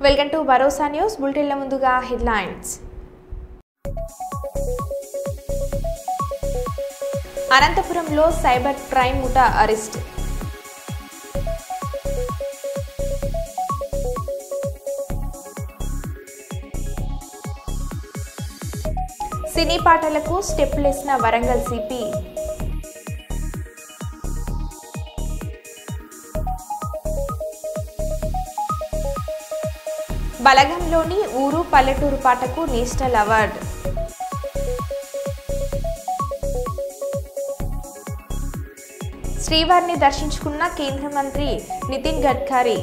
Welcome to Bharosa news బులెటిన్ల ముందుగా headlines. అనంతపురంలో cyber crime ముఠా అరెస్ట్. సినీ పాటలకు స్టెప్పులేసిన వరంగల్ సిపి. బలగంలోని ఊరు పల్లెటూరు పాటకు నేషనల్ అవార్డు. శ్రీవారిని దర్శించుకున్న కేంద్ర మంత్రి నితిన్ గడ్కరీ.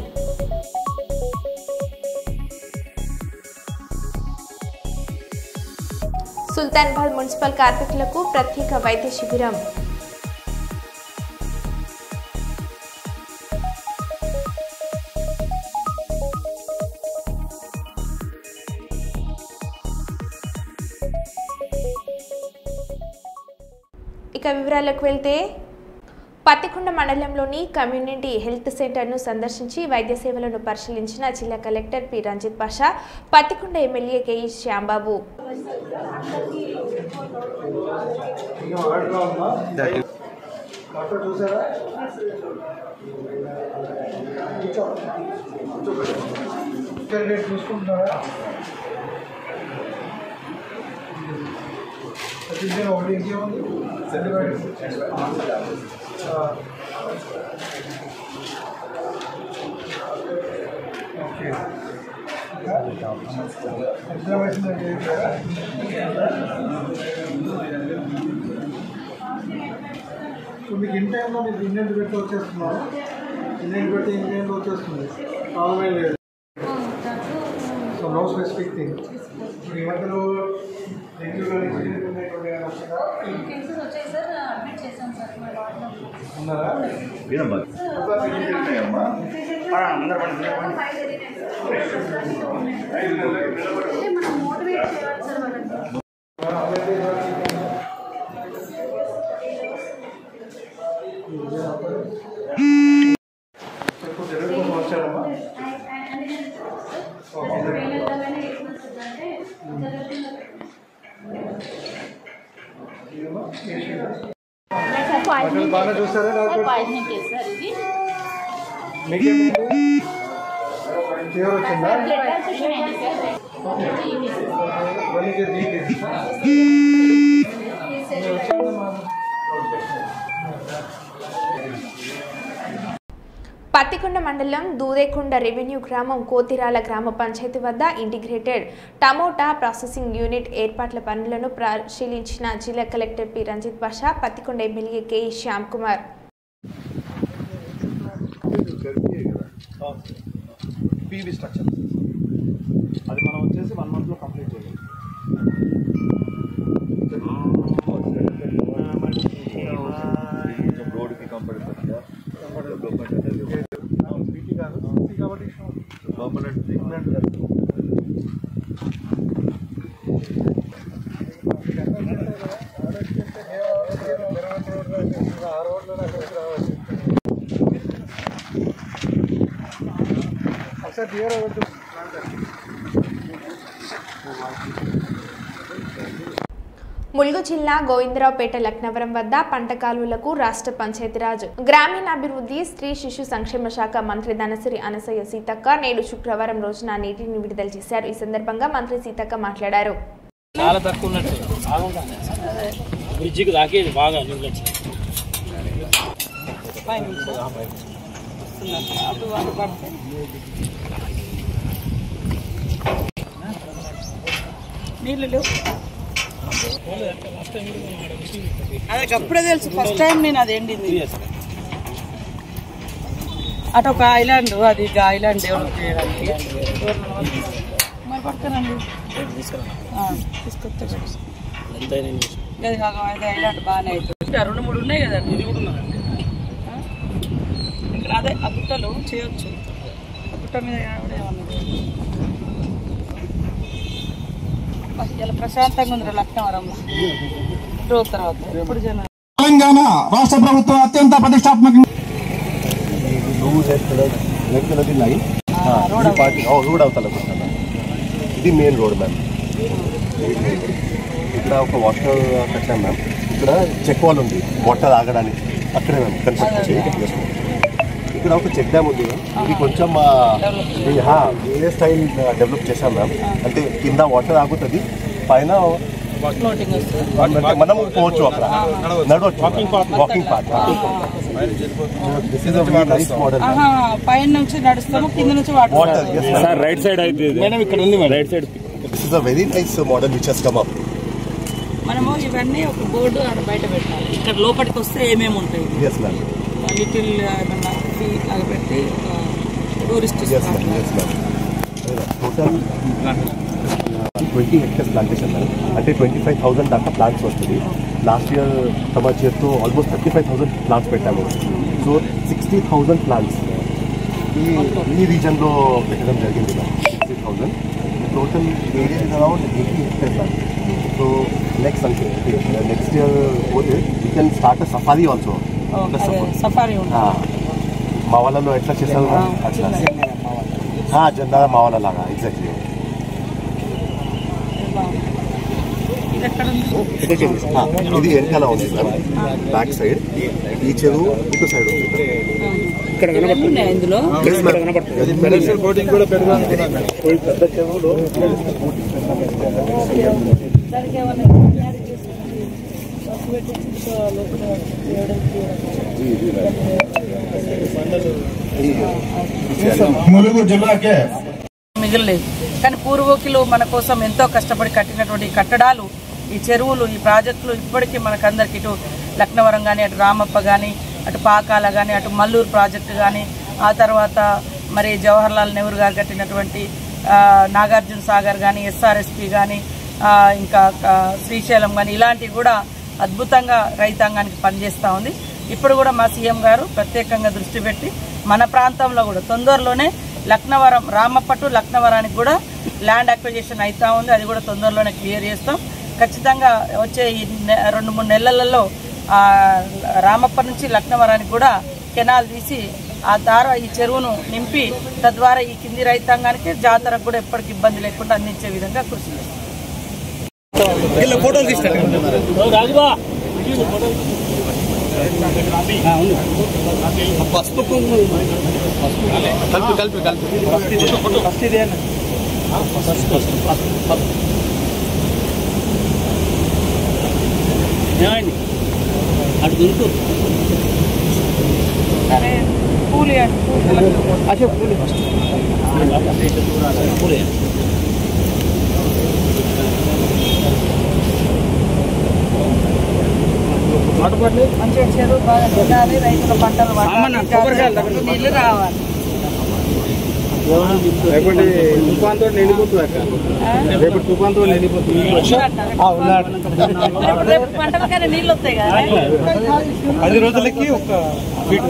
సుల్తానాబాద్ మున్సిపల్ కార్మికులకు ప్రత్యేక వైద్య శిబిరం. ఇక వివరాలకు వెళ్తే పత్తికొండ మండలంలోని కమ్యూనిటీ హెల్త్ సెంటర్ను సందర్శించి వైద్య సేవలను పరిశీలించిన జిల్లా collector P Ranjit Pasha, Pattikonda MLA K Shyambabu. మీకు ఇన్ టైంలో మీకు ఇండియన్ పెట్టి వచ్చేస్తున్నారు, ఇండియన్ పెట్టి ఇండియన్లో వచ్చేస్తుంది, ప్రాబ్లమే లేదు. So no specific thing. ఈ మధ్యలో ఉన్నారా? బాగా చూస్తారా? ఫీవర్ వచ్చిందా? పత్తికొండ మండలం దూదేకొండ రెవెన్యూ గ్రామం కోతిరాల గ్రామ పంచాయతీ వద్ద ఇంటిగ్రేటెడ్ టమోటా ప్రాసెసింగ్ యూనిట్ ఏర్పాట్ల పనులను పరిశీలించిన జిల్లా collector P Ranjit Pasha, Pattikonda MLA K Shyam Kumar. PV structure అది మనం వచ్చేసి 1 monthలో కంప్లీట్ చేయాలి. రోడ్కి కంపల్సరీ కాబట్టి ములుగు జిల్లా గోవిందరావుపేట లక్నవరం వద్ద పంట కాలువలకు రాష్ట్ర పంచాయతీరాజ్ గ్రామీణాభివృద్ధి స్త్రీ శిశు సంక్షేమ శాఖ మంత్రి ధనసిరి అనసూయ సీతక్క నేడు శుక్రవారం రోజున నీటిని విడుదల చేశారు. ఈ సందర్భంగా మంత్రి సీతక్క మాట్లాడారు. అదే అప్పుడే తెలుసు, ఫస్ట్ టైం నేను అది ఎండింది. అటు ఒక ఐలాండ్, అది ఐలాండ్ డెవలప్ చేయడానికి మరి పక్కనండి తీసుకొస్తే అది ఐలాండ్ బాగానే అవుతుంది. 2-3 ఉన్నాయి కదండి, ఇది కూడా ఉన్నదండి ఇక్కడ. అదే ఆ గుట్టలు చేయొచ్చు, ఆ గుట్ట మీద కూడా ఏమన్నా ఇలా ప్రశాంతంగా ఉంది లక్నవరంలో తర్వాత. ఇప్పుడు తెలంగాణ రాష్ట్ర ప్రభుత్వం అత్యంత ప్రతిష్టాత్మకంగా రోడ్ అవతల ఇది మెయిన్ రోడ్ మ్యామ్. ఇక్కడ ఒక వాటర్ కట్టాం మ్యామ్. ఇక్కడ చెక్ వాల్ ఉంది వాటర్ ఆగడానికి, అక్కడే మేము కన్స్ట్రక్ట్ చేస్తాం. ఇక్కడ ఒక చెక్ డ్యామ్ ఉంది మ్యామ్. ఇది కొంచెం వేరే స్టైల్ డెవలప్ చేశాం మ్యామ్. అంటే కింద వాటర్ ఆగుతుంది, పైన మనం పోవచ్చు, అక్కడ నడవచ్చు, walking path. This is a very nice model. పైన నుంచి నడుస్తాము, కింద నుంచి వాటర్ రైట్ సైడ్ అయితే ఇక్కడ ఉంది right side. This is a very nice model which has come up. మనము ఇవన్నీ ఒక బోర్డు అక్కడ బయట పెట్టాలి. ఇక్కడ లోపలికి వస్తే ఏమేమి ఉంటాయి, లిటిల్ ఏమన్నా ఫీ అలా పెట్టి టూరిస్ట్. టోటల్ 20 hectares ప్లాంటేషన్ అంటే 25,000 దాకా ప్లాంట్స్ వస్తుంది. లాస్ట్ ఇయర్ సమ్మర్ ఇయర్తో ఆల్మోస్ట్ 35,000 ప్లాంట్స్ పెట్టాము. సో 60,000 ప్లాంట్స్ ఈ రీజన్లో పెట్టడం జరిగింది. 60,000 total area is around 80 hectares. So next year పోతే we can start a safari also. Safari మా వాళ్ళలో ఎట్లా చేస్తారు అట్లా జెండా మా వాళ్ళ లాగా ఎగ్జాక్ట్లీ. ఇది వెనకాల ఉంది సార్, బ్యాక్ సైడ్. ఈ చెరువు ఇటు సైడ్ ఉంది. ఇందులో బోటింగ్ కూడా పెద్ద చెరువులో ములుగు జిల్లాకే మిగిలిలేదు. కానీ పూర్వీకులు మన కోసం ఎంతో కష్టపడి కట్టినటువంటి కట్టడాలు, ఈ చెరువులు, ఈ ప్రాజెక్టులు ఇప్పటికీ మనకందరికి, ఇటు లక్నవరం కానీ, అటు రామప్ప కానీ, అటు పాకాల కానీ, అటు మల్లూరు ప్రాజెక్టు కానీ, ఆ తర్వాత మరి జవహర్లాల్ నెహ్రూ గారు కట్టినటువంటి నాగార్జున సాగర్ కానీ, ఎస్ఆర్ఎస్పి కానీ, ఇంకా శ్రీశైలం కానీ, ఇలాంటివి కూడా అద్భుతంగా రైతాంగానికి పనిచేస్తూ ఉంది. ఇప్పుడు కూడా మా సీఎం గారు ప్రత్యేకంగా దృష్టి పెట్టి మన ప్రాంతంలో కూడా తొందరలోనే లక్నవరం, రామప్ప టు లక్నవరానికి కూడా ల్యాండ్ అక్విజిషన్ అవుతా ఉంది. అది కూడా తొందరలోనే క్లియర్ చేస్తాం. ఖచ్చితంగా వచ్చే ఈ 2-3 నెలలలో రామప్ప నుంచి లక్నవరానికి కూడా కెనాల్ తీసి ఆ ద్వారా ఈ చెరువును నింపి తద్వారా ఈ కింది రైతాంగానికి జాతరకు కూడా ఎప్పటికీ ఇబ్బంది లేకుండా అందించే విధంగా కృషి చేస్తాం. సరే పూలి మంచిగా చెరువు బాగా తినాలి, రైతుల పంటలు నీళ్లు రావాలి. తుఫాన్తో నిండిపోతుంది అక్క, రేపు తుఫాన్తో నిండిపోతుంది. రేపు పంటలకైనా నీళ్ళు వస్తాయి కదా. 10 రోజులకి ఒక ఫీట్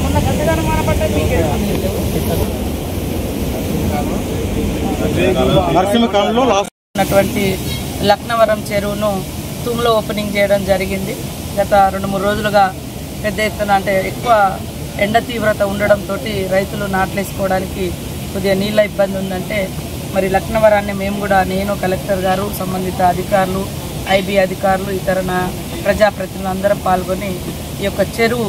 మొన్న గంటగానే మానపడ్డ నరసింహకాలంలో ఉన్నటువంటి లక్నవరం చెరువును తూమ్లో ఓపెనింగ్ చేయడం జరిగింది. గత 2-3 రోజులుగా పెద్ద ఎత్తున, అంటే ఎక్కువ ఎండ తీవ్రత ఉండడంతో రైతులు నాట్లేసుకోవడానికి కొద్దిగా నీళ్ళ ఇబ్బంది ఉందంటే మరి లక్నవరాన్ని మేము కూడా, నేను, కలెక్టర్ గారు, సంబంధిత అధికారులు, ఐబీ అధికారులు, ఇతర ప్రజాప్రతినిధులు అందరం పాల్గొని ఈ యొక్క చెరువు,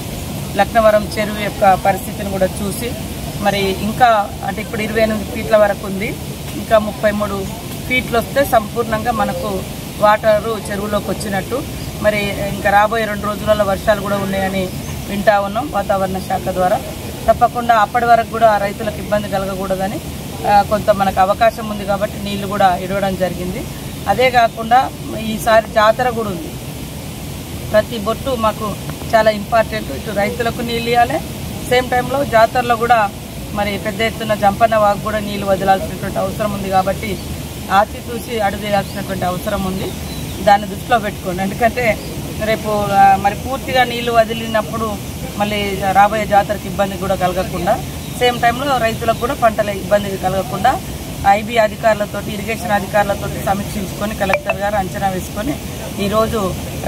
లక్నవరం చెరువు యొక్క పరిస్థితిని కూడా చూసి మరి ఇంకా, అంటే ఇప్పుడు 28 ఫీట్ల వరకు ఉంది, ఇంకా 33 ఫీట్లు వస్తే సంపూర్ణంగా మనకు వాటరు చెరువులోకి వచ్చినట్టు. మరి ఇంకా రాబోయే 2 రోజులలో వర్షాలు కూడా ఉన్నాయని వింటా ఉన్నాం వాతావరణ శాఖ ద్వారా. తప్పకుండా అప్పటి వరకు కూడా రైతులకు ఇబ్బంది కలగకూడదని కొంత మనకు అవకాశం ఉంది కాబట్టి నీళ్లు కూడా ఇవ్వడం జరిగింది. అదే కాకుండా ఈసారి జాతర కూడా ఉంది. ప్రతి బొట్టు మాకు చాలా ఇంపార్టెంట్. ఇటు రైతులకు నీళ్ళు ఇవ్వాలి, సేమ్ టైంలో జాతరలో కూడా మరి పెద్ద ఎత్తున జంపన్న వాకు కూడా నీళ్లు వదలాల్సినటువంటి అవసరం ఉంది కాబట్టి ఆచితూచి అడుగు వేయాల్సినటువంటి అవసరం ఉంది. దాన్ని దృష్టిలో పెట్టుకోండి. ఎందుకంటే రేపు మరి పూర్తిగా నీళ్లు వదిలినప్పుడు మళ్ళీ రాబోయే జాతరకు ఇబ్బంది కూడా కలగకుండా, సేమ్ టైంలో రైతులకు కూడా పంటల ఇబ్బంది కలగకుండా ఐబీ అధికారులతో, ఇరిగేషన్ అధికారులతో సమీక్షించుకొని కలెక్టర్ గారు అంచనా వేసుకొని ఈరోజు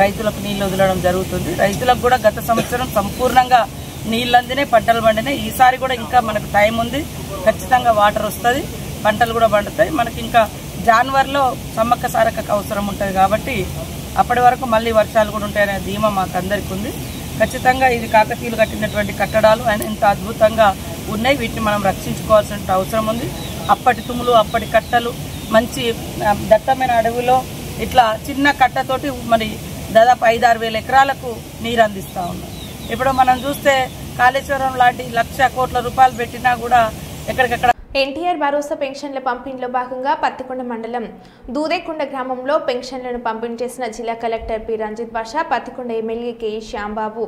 రైతులకు నీళ్లు వదలడం జరుగుతుంది. రైతులకు కూడా గత సంవత్సరం సంపూర్ణంగా నీళ్ళు అందినాయి, పంటలు పండినాయి. ఈసారి కూడా ఇంకా మనకు టైం ఉంది, ఖచ్చితంగా వాటర్ వస్తుంది, పంటలు కూడా పండుతాయి. మనకి ఇంకా జాన్వరిలో సమ్మక్క సారక్క అవసరం ఉంటుంది కాబట్టి అప్పటి వరకు మళ్ళీ వర్షాలు కూడా ఉంటాయనే ధీమా మాకు అందరికీ ఉంది. ఖచ్చితంగా ఇది కాకతీయులు కట్టినటువంటి కట్టడాలు ఎంత అద్భుతంగా ఉన్నాయి, వీటిని మనం రక్షించుకోవాల్సిన అవసరం ఉంది. అప్పటి తుమ్ములు, అప్పటి కట్టలు, మంచి దట్టమైన అడవిలో ఇట్లా చిన్న కట్టతోటి మరి దాదాపు 5-6 వేల ఎకరాలకు నీరు అందిస్తూ ఉన్నాం. ఇప్పుడు మనం చూస్తే కాళేశ్వరం లాంటి 1,00,000 కోట్ల రూపాయలు పెట్టినా కూడా ఎక్కడికక్కడ. ఎన్టీఆర్ భరోసా పెన్షన్ల పంపిణీలో భాగంగా పత్తికొండ మండలం దూదేకొండ గ్రామంలో పెన్షన్లను పంపిణీ చేసిన జిల్లా collector P Ranjith Basha, Pattikonda MLA KE Shyam Babu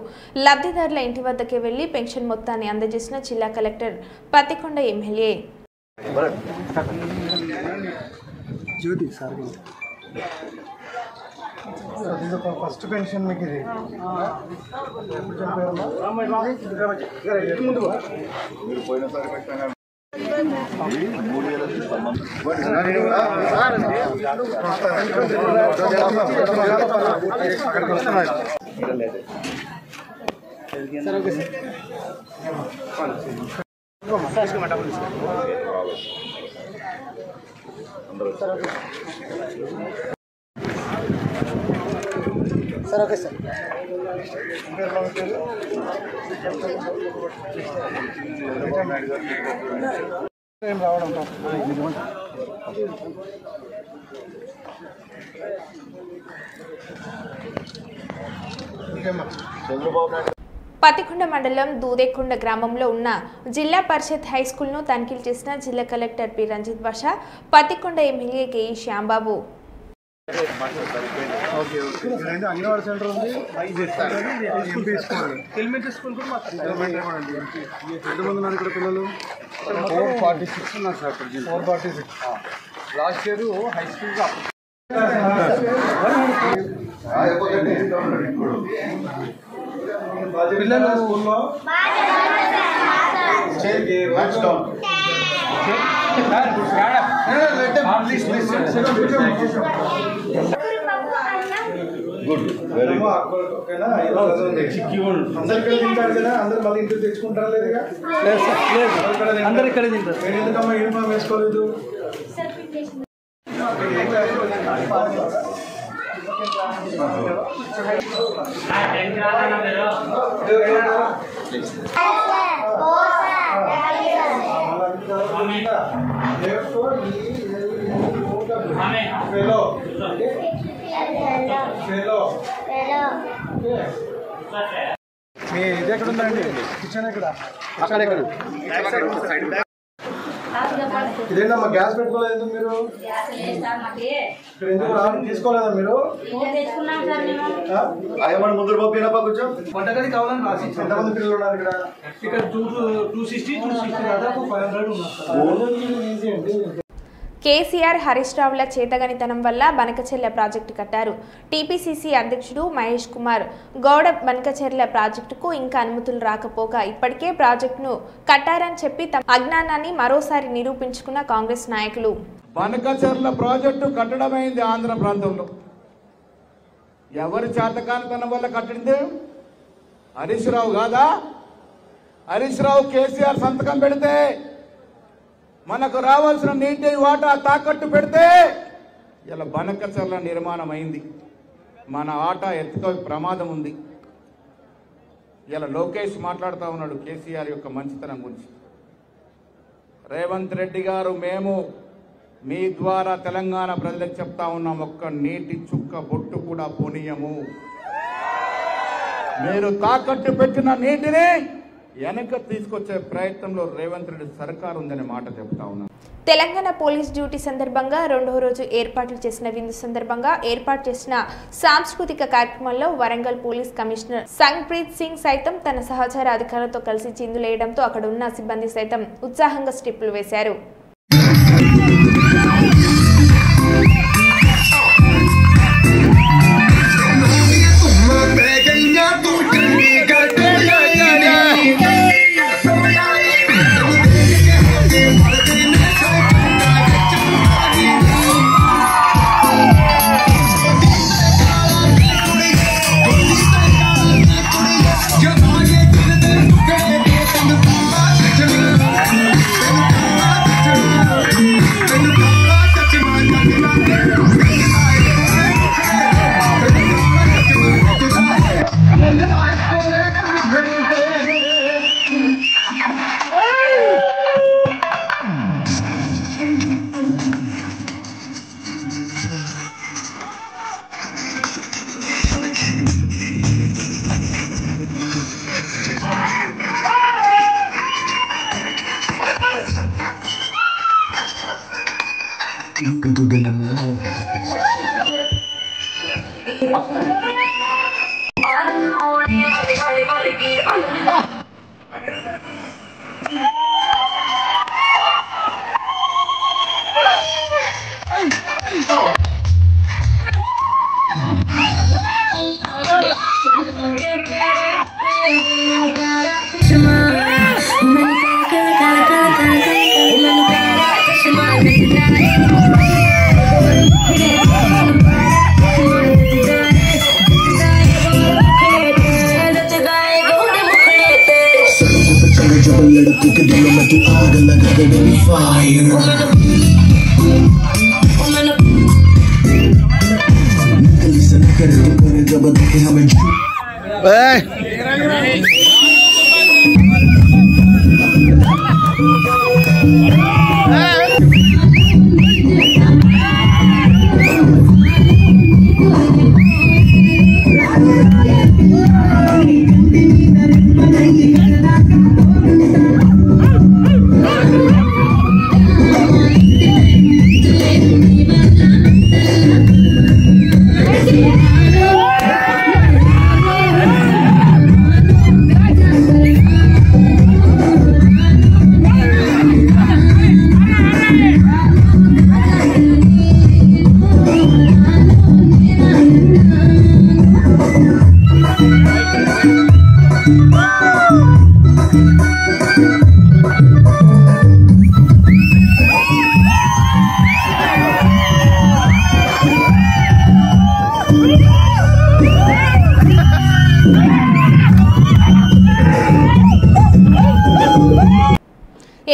లబ్ధిదారుల ఇంటి వద్దకే వెళ్లి పెన్షన్ మొత్తాన్ని అందజేసిన జిల్లా collector, Pattikonda MLA. First pension మీకు ఇది సార్ ఓకే సార్. ఏం రావడం పత్తికొండ మండలం దూదేకొండ గ్రామంలో ఉన్న జిల్లా పరిషత్ హైస్కూల్ను తనిఖీలు చేసిన జిల్లా collector P Ranjith Basha, Pattikonda MLA KE Shyambabu. Anganwadi center ఉంది, ఎంపీ స్కూల్, ఎలిమెంటరీ స్కూల్ కూడా మాకు ఎంతమంది ఉన్నారు ఇక్కడ పిల్లలు? 446 ఉన్నారు sir. 446 last year high school పిల్లలు స్కూల్లో అందరు తింటారు కదా, అందరు మళ్ళీ ఇంటికి తెచ్చుకుంటారా? లేదుగా, అందరు ఇక్కడ తింటారు. నేను ఎందుకమ్మా యూనిఫామ్ వేసుకోలేదు? మీ ఇది ఎక్కడ ఉందండి? కిచెన్ ఎక్కడ? ఇదేంటమ్మా గ్యాస్ పెట్టుకోలేదు మీరు? ఇక్కడ ఎందుకు తీసుకోలేదా మీరు? ముందు కొంచెం వంటగది కావాలని రాసి. ఎంతమంది పిల్లలు ఉన్నారు ఇక్కడ? ఇక్కడ 260 దాదాపు 500 ఉన్నారు. కేసీఆర్, హరీష్ రావుల చేతగనితనం వల్ల బనకచెర్ల ప్రాజెక్టు కట్టారు. టీపీసీసీ అధ్యక్షుడు మహేష్ కుమార్ గౌడ బనకచెర్ల ప్రాజెక్టుకు ఇంకా అనుమతులు రాకపోగా ఇప్పటికే ప్రాజెక్టును కట్టారని చెప్పి తమ అజ్ఞానాన్ని మరోసారి నిరూపించుకున్న కాంగ్రెస్ నాయకులు. బనకచెర్ల ప్రాజెక్టు కట్టడమైంది ఆంధ్ర ప్రాంతంలో. ఎవరి చేతకానితనం వల్ల కట్టింది? హరీష్ రావు కాదా? హరీష్ రావు కేసీఆర్ సంతకం పెడితే మనకు రావాల్సిన నీటి వాటా తాకట్టు పెడితే ఇలా బనకచెర్ల నిర్మాణం అయింది. మన ఆటా ఎత్తుక ప్రమాదం ఉంది. ఇలా లోకేష్ మాట్లాడుతూ ఉన్నాడు కేసీఆర్ యొక్క మంచితనం గురించి. రేవంత్ రెడ్డి గారు, మేము మీ ద్వారా తెలంగాణ ప్రజలకు చెప్తా ఉన్నాం, ఒక్క నీటి చుక్క బొట్టు కూడా పోనీయము. మీరు తాకట్టు పెట్టిన నీటిని వెనక తీసుకొచ్చే ప్రయత్నంలో రేవంత్ రెడ్డి సర్కారు ఉందనే మాట చెప్తా ఉన్నాను. తెలంగాణ పోలీస్ డ్యూటీ సందర్భంగా 2వ రోజు ఏర్పాట్లు చేసిన విందు సందర్భంగా ఏర్పాటు చేసిన సాంస్కృతిక కార్యక్రమంలో వరంగల్ పోలీస్ కమిషనర్ సంగ్ప్రీత్ సింగ్ సైతం తన సహచర అధికారులతో కలిసి చిందులేయడంతో అక్కడ ఉన్న సిబ్బంది సైతం ఉత్సాహంగా స్టెప్పులు వేశారు.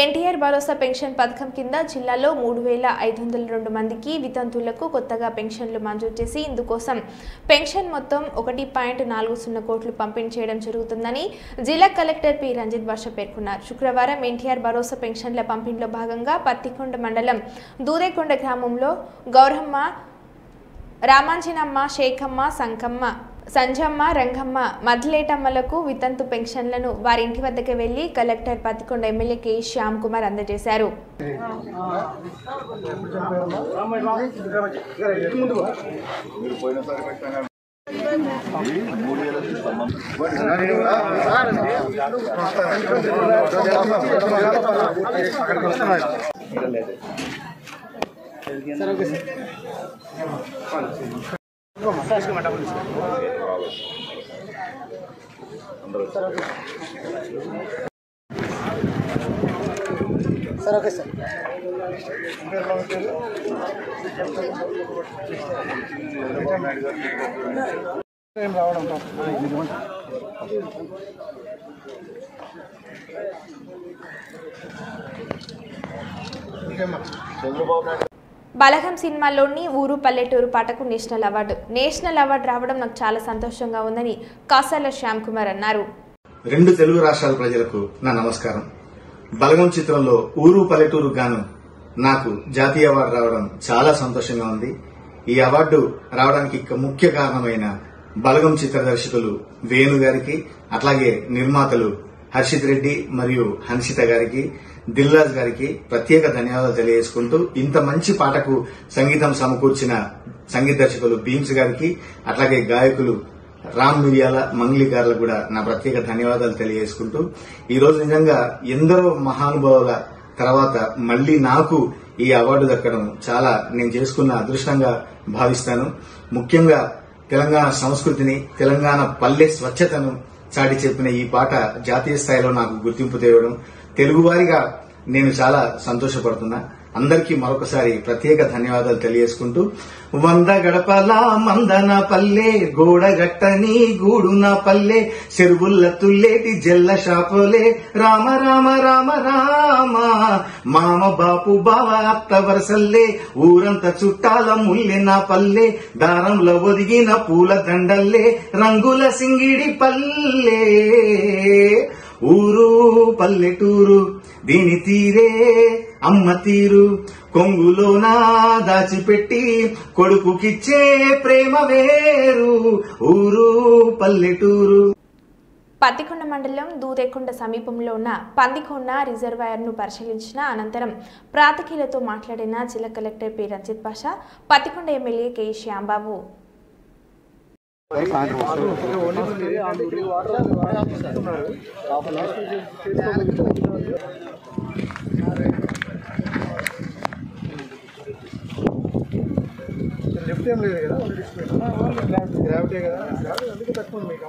ఎన్టీఆర్ భరోసా పెన్షన్ పథకం కింద జిల్లాలో 3502 మందికి వితంతువులకు కొత్తగా పెన్షన్లు మంజూరు చేసి ఇందుకోసం పెన్షన్ మొత్తం 1.40 కోట్లు పంపిణీ చేయడం జరుగుతుందని జిల్లా కలెక్టర్ పి రంజిత్ భాష పేర్కొన్నారు. శుక్రవారం ఎన్టీఆర్ భరోసా పెన్షన్ల పంపిణీలో భాగంగా పత్తికొండ మండలం దూదేకొండ గ్రామంలో గౌరమ్మ, రామాంజనమ్మ, శేఖమ్మ, సంకమ్మ, సంజమ్మ, రంగమ్మ, మద్లేటమ్మలకు వితంతు పెన్షన్లను వారి ఇంటి వద్దకు వెళ్లి collector Pattikonda MLA K Shyam Kumar అందజేశారు. సార్ ఓకే సార్ ఏం రావడం బలగం సినిమాలోని ఊరు పల్లెటూరు పాటకు నేషనల్ అవార్డు రావడం నాకు చాలా సంతోషంగా ఉందని కాసాల శ్యామ్ కుమార్ అన్నారు. 2 తెలుగు రాష్ట్రాల ప్రజలకు నా నమస్కారం. బలగం చిత్రంలో ఊరు పల్లెటూరు గాను నాకు జాతీయ అవార్డు రావడం చాలా సంతోషంగా ఉంది. ఈ అవార్డు రావడానికి ముఖ్య కారణమైన బలగం చిత్ర దర్శకులు వేణు గారికి, అట్లాగే నిర్మాతలు హర్షిత్ రెడ్డి మరియు హన్షిత గారికి, దిల్రాజ్ గారికి ప్రత్యేక ధన్యవాదాలు తెలియజేసుకుంటూ ఇంత మంచి పాటకు సంగీతం సమకూర్చిన సంగీత దర్శకులు భీమ్స్ గారికి, అట్లాగే గాయకులు రామ్ మిరియాల, మంగ్లీ గారులకు కూడా నా ప్రత్యేక ధన్యవాదాలు తెలియజేసుకుంటూ ఈ రోజు నిజంగా ఎందరో మహానుభావుల తర్వాత మళ్లీ నాకు ఈ అవార్డు దక్కడం చాలా నేను చేసుకున్న అదృష్టంగా భావిస్తాను. ముఖ్యంగా తెలంగాణ సంస్కృతిని, తెలంగాణ పల్లె స్వచ్ఛతను చాటి చెప్పిన ఈ పాట జాతీయ స్థాయిలో నాకు గుర్తింపు తేవడం తెలుగువారిగా నేను చాలా సంతోషపడుతున్నా. అందరికీ మరొకసారి ప్రత్యేక ధన్యవాదాలు తెలియజేసుకుంటూ 100 గడపల మందన పల్లె, గోడగట్టని గూడున పల్లె, చెరువుల్ల తుల్లేటి జల్ల షాపులే, రామ రామ రామ రామ, మామ బాపు బావ అత్త వరసల్లే, ఊరంత చుట్టాల ముల్లె నా పల్లె, దారంలో ఒదిగిన పూల దండల్లే, రంగుల సింగిడి పల్లె, ఊరు పల్లెటూరు దీని తీరే అమ్మ తీరు, కొంగులోనా దాచిపెట్టి కొడుకుకిచ్చే ప్రేమ వేరు, ఊరు పల్లెటూరు. పత్తికొండ మండలం దూదేకొండ సమీపంలో ఉన్న పందికొండ రిజర్వాయర్ను పరిశీలించిన అనంతరం ప్రాతినిధులతో మాట్లాడిన జిల్లా collector P Ranjit Pasha, Pattikonda MLA K Shyambabu. Left ఏం లేదు కదా, గ్రావిటీ కదా, అందుకే తక్కువ ఉంది మీకు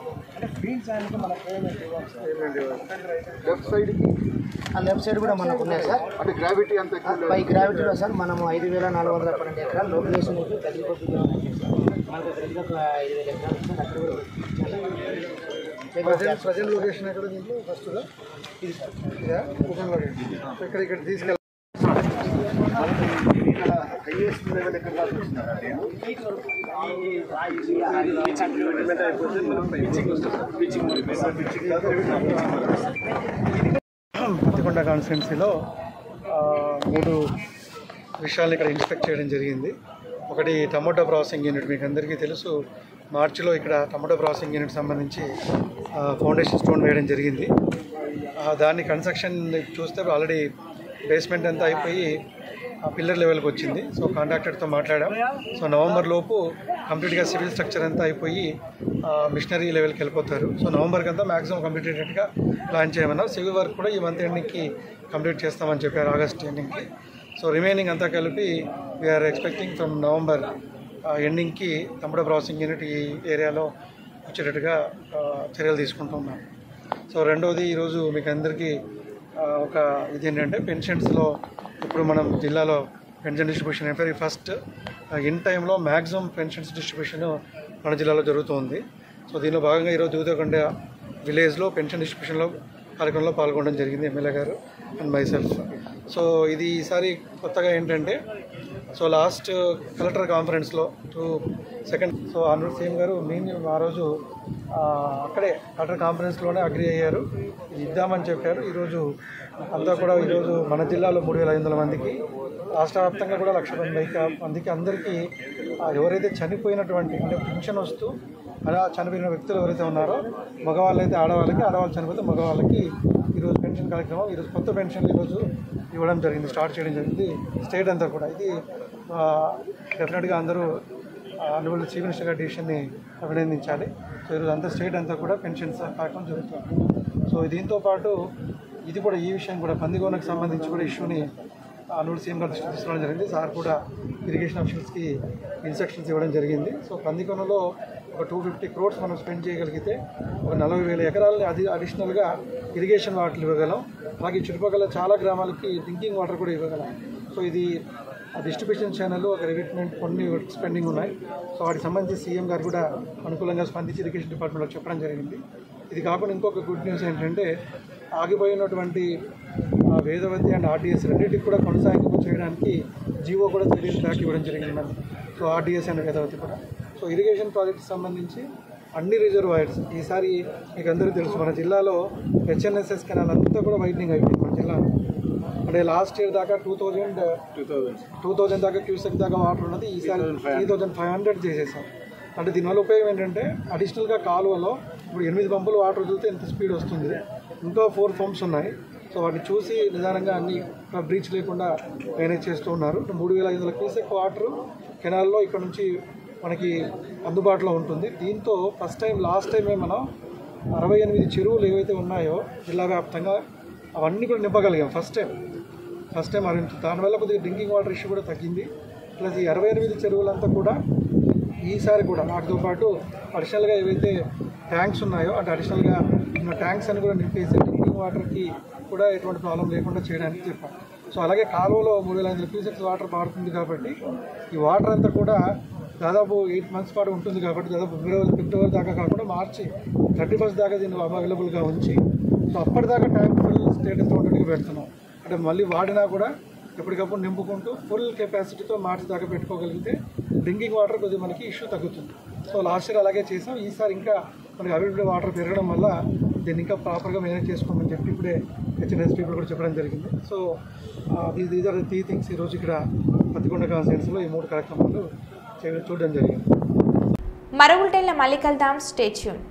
ఫీల్డ్స్ ఆయనకి మన పేమెంట్ లెఫ్ట్ సైడ్కి ఆ లెఫ్ట్ సైడ్ కూడా మనకు ఉన్నాయి సార్. అంటే గ్రావిటీ అంత పై గ్రావిటీలో సార్ మనం 5,412 ఎకరాలు లోకేషన్ పెద్దకొప్పి మనకు ప్రజలకు 5,000 ఎకరాలు సార్. అక్కడ కూడా ప్రజెంట్ లొకేషన్ ఎక్కడ దీంట్లో ఫస్ట్గా ఇది సార్, ఇదా ఓపెన్ లొకేషన్ ఇక్కడ తీసుకెళ్ళి హైయెస్ట్ లెవెల్ ఎక్కడ పత్తికొండ కాన్స్టిట్యున్సీలో 3 విషయాలను ఇక్కడ ఇన్స్పెక్ట్ చేయడం జరిగింది. ఒకటి టమోటా ప్రాసెసింగ్ యూనిట్. మీకు అందరికీ తెలుసు, మార్చిలో ఇక్కడ టమోటా ప్రాసెసింగ్ యూనిట్ సంబంధించి ఫౌండేషన్ స్టోన్ వేయడం జరిగింది. దాన్ని కన్స్ట్రక్షన్ చూస్తే ఆల్రెడీ బేస్మెంట్ అంతా అయిపోయి పిల్లర్ లెవెల్కి వచ్చింది. సో కాంట్రాక్టర్తో మాట్లాడాం. సో నవంబర్ లోపు కంప్లీట్గా సివిల్ స్ట్రక్చర్ అంతా అయిపోయి మిషనరీ లెవెల్కి వెళ్ళిపోతారు. సో నవంబర్కి అంతా మ్యాక్సిమం కంప్లీట్ అయ్యేటట్టుగా ప్లాన్ చేయమన్నారు. సివిల్ వర్క్ కూడా ఈ మంత్ ఎండింగ్కి కంప్లీట్ చేస్తామని చెప్పారు, ఆగస్ట్ ఎండింగ్కి. సో రిమైనింగ్ అంతా కలిపి వీఆర్ ఎక్స్పెక్టింగ్ ఫ్రమ్ నవంబర్ ఎండింగ్కి టమోటా ప్రాసెసింగ్ యూనిట్ ఈ ఏరియాలో వచ్చేటట్టుగా చర్యలు తీసుకుంటున్నాం. సో రెండవది, ఈరోజు మీకు అందరికీ ఒక ఇది ఏంటంటే పెన్షన్స్లో ఇప్పుడు మనం జిల్లాలో పెన్షన్ డిస్ట్రిబ్యూషన్ అయిపోయి ఫస్ట్ ఇన్ టైంలో మ్యాక్సిమం పెన్షన్స్ డిస్ట్రిబ్యూషన్ మన జిల్లాలో జరుగుతుంది. సో దీనిలో భాగంగా ఈరోజు దూదేకొండ విలేజ్లో పెన్షన్ డిస్ట్రిబ్యూషన్లో కార్యక్రమంలో పాల్గొనడం జరిగింది ఎమ్మెల్యే గారు అండ్ మైసెల్ఫ్. సో ఇది ఈసారి కొత్తగా ఏంటంటే, సో లాస్ట్ కలెక్టర్ కాన్ఫరెన్స్లో 2 సో ఆనరబుల్ సీఎం గారు ఆ రోజు అక్కడే కలెక్టర్ కాన్ఫరెన్స్లోనే అగ్రి అయ్యారు, ఇది ఇద్దామని చెప్పారు. ఈరోజు అంతా కూడా ఈరోజు మన జిల్లాలో 3,500 మందికి, రాష్ట్ర వ్యాప్తంగా కూడా 1,90,000 మందికి అందరికీ ఎవరైతే చనిపోయినటువంటి అంటే పెన్షన్ వస్తూ అలా చనిపోయిన వ్యక్తులు ఎవరైతే ఉన్నారో, మగవాళ్ళైతే ఆడవాళ్ళకి, ఆడవాళ్ళు చనిపోతే మగవాళ్ళకి ఈరోజు పెన్షన్ కార్యక్రమం, ఈరోజు కొత్త పెన్షన్లు ఈరోజు ఇవ్వడం జరిగింది, స్టార్ట్ చేయడం జరిగింది స్టేట్ అంతా కూడా. ఇది డెఫినెట్గా అందరూ ఆనరబుల్ చీఫ్ మినిస్టర్ గారి డిసిషన్ని అభినందించాలి. సో ఈరోజు అంతా స్టేట్ అంతా కూడా పెన్షన్స్ కార్యక్రమం జరుగుతుంది. సో దీంతో పాటు ఇది కూడా ఈ విషయం కూడా పందికొండకు సంబంధించి కూడా ఇష్యూని ఆనరబుల్ సీఎం గారు దృష్టి తీసుకోవడం జరిగింది. సార్ కూడా ఇరిగేషన్ ఆఫీసర్స్కి ఇన్స్ట్రక్షన్స్ ఇవ్వడం జరిగింది. సో పందికొండలో ఒక 250 crores మనం స్పెండ్ చేయగలిగితే ఒక 40,000 ఎకరాలని అడిషనల్గా ఇరిగేషన్ వాటర్లు ఇవ్వగలం. అలాగే చుట్టుపక్కల చాలా గ్రామాలకి డ్రింకింగ్ వాటర్ కూడా ఇవ్వగలం. సో ఇది డిస్ట్రిబ్యూషన్ ఛానల్ ఒక రిక్రూట్మెంట్ కొన్ని వర్క్స్ పెండింగ్ ఉన్నాయి. సో వాటికి సంబంధించి సీఎం గారు కూడా అనుకూలంగా స్పందించి ఇరిగేషన్ డిపార్ట్మెంట్లో చెప్పడం జరిగింది. ఇది కాకుండా ఇంకొక గుడ్ న్యూస్ ఏంటంటే, ఆగిపోయినటువంటి వేదవతి అండ్ ఆర్డీఎస్ రెండింటికి కూడా కొనసాగింపు చేయడానికి జీవో కూడా ట్రాక్ ఇవ్వడం జరిగింది మనకి. సో ఆర్డీఎస్ అండ్ వేదవతి కూడా. సో ఇరిగేషన్ ప్రాజెక్ట్కి సంబంధించి అన్ని రిజర్వాయర్స్ ఈసారి మీకు అందరికీ తెలుసు, మన జిల్లాలో హెచ్ఎన్ఎస్ఎస్ కెనాల్ అంతా కూడా వైడనింగ్ అయిపోయింది మన జిల్లాలో. అంటే లాస్ట్ ఇయర్ దాకా 2,000 దాకా క్యూసెక్ దాకా వాటర్ ఉన్నది, ఈసారి 3,500 చేసేసాం. అంటే దీనివల్ల ఉపయోగం ఏంటంటే, అడిషనల్గా కాలువలో ఇప్పుడు 8 పంపులు వాటర్ వదిలితే ఎంత స్పీడ్ వస్తుంది, ఇంకా 4 పంప్స్ ఉన్నాయి. సో వాటిని చూసి నిదానంగా అన్ని బ్రీచ్ లేకుండా మేనేజ్ చేస్తూ ఉన్నారు. 3,500 క్యూసెక్ వాటర్ కెనాల్లో ఇక్కడ నుంచి మనకి అందుబాటులో ఉంటుంది. దీంతో ఫస్ట్ టైం లాస్ట్ టైమే మనం 68 చెరువులు ఏవైతే ఉన్నాయో జిల్లా వ్యాప్తంగా అవన్నీ కూడా నింపగలిగాం ఫస్ట్ టైం అరించు. దానివల్ల కొద్దిగా డ్రింకింగ్ వాటర్ ఇష్యూ కూడా తగ్గింది. ప్లస్ ఈ 68 చెరువులంతా కూడా ఈసారి కూడా వాటితో పాటు అడిషనల్గా ఏవైతే ట్యాంక్స్ ఉన్నాయో అంటే అడిషనల్గా ఉన్న ట్యాంక్స్ అని కూడా నింపేసి డ్రింకింగ్ వాటర్కి కూడా ఎటువంటి ప్రాబ్లం లేకుండా చేయడానికి చెప్పాను. సో అలాగే కాలువలో 3,500 క్యూసెక్స్ వాటర్ పారుతుంది కాబట్టి ఈ వాటర్ అంతా కూడా దాదాపు 8 months పాటు ఉంటుంది కాబట్టి దాదాపు ఫిబ్రవరి దాకా కాకుండా మార్చి 31st దాకా దీన్ని అవైలబుల్గా ఉంచి, సో అప్పటిదాకా ట్యాంక్ ఫుల్ స్టేటస్లో ఉండడానికి పెడుతున్నాం. అంటే మళ్ళీ వాడినా కూడా ఎప్పటికప్పుడు నింపుకుంటూ ఫుల్ కెపాసిటీతో మార్చి దాకా పెట్టుకోగలిగితే డ్రింకింగ్ వాటర్ కొద్దిగా మనకి ఇష్యూ తగ్గుతుంది. సో లాస్ట్ ఇయర్ అలాగే చేసాం. ఈసారి ఇంకా మనకి అవైలబుల్ వాటర్ పెరగడం వల్ల దీన్ని ఇంకా ప్రాపర్గా మేనేజ్ చేసుకోమని చెప్పి ఇప్పుడే హెచ్ఎన్ఎస్ పీపుల్ కూడా చెప్పడం జరిగింది. So these are the 3 things ఈరోజు ఇక్కడ పత్తికొండ కాన్స్టిట్యున్సీలో ఈ 3 కార్యక్రమాలు చూడడం జరిగింది. మరో ఉల్టేళ్ల మళ్ళీ కలుద్దాం. Stay tune.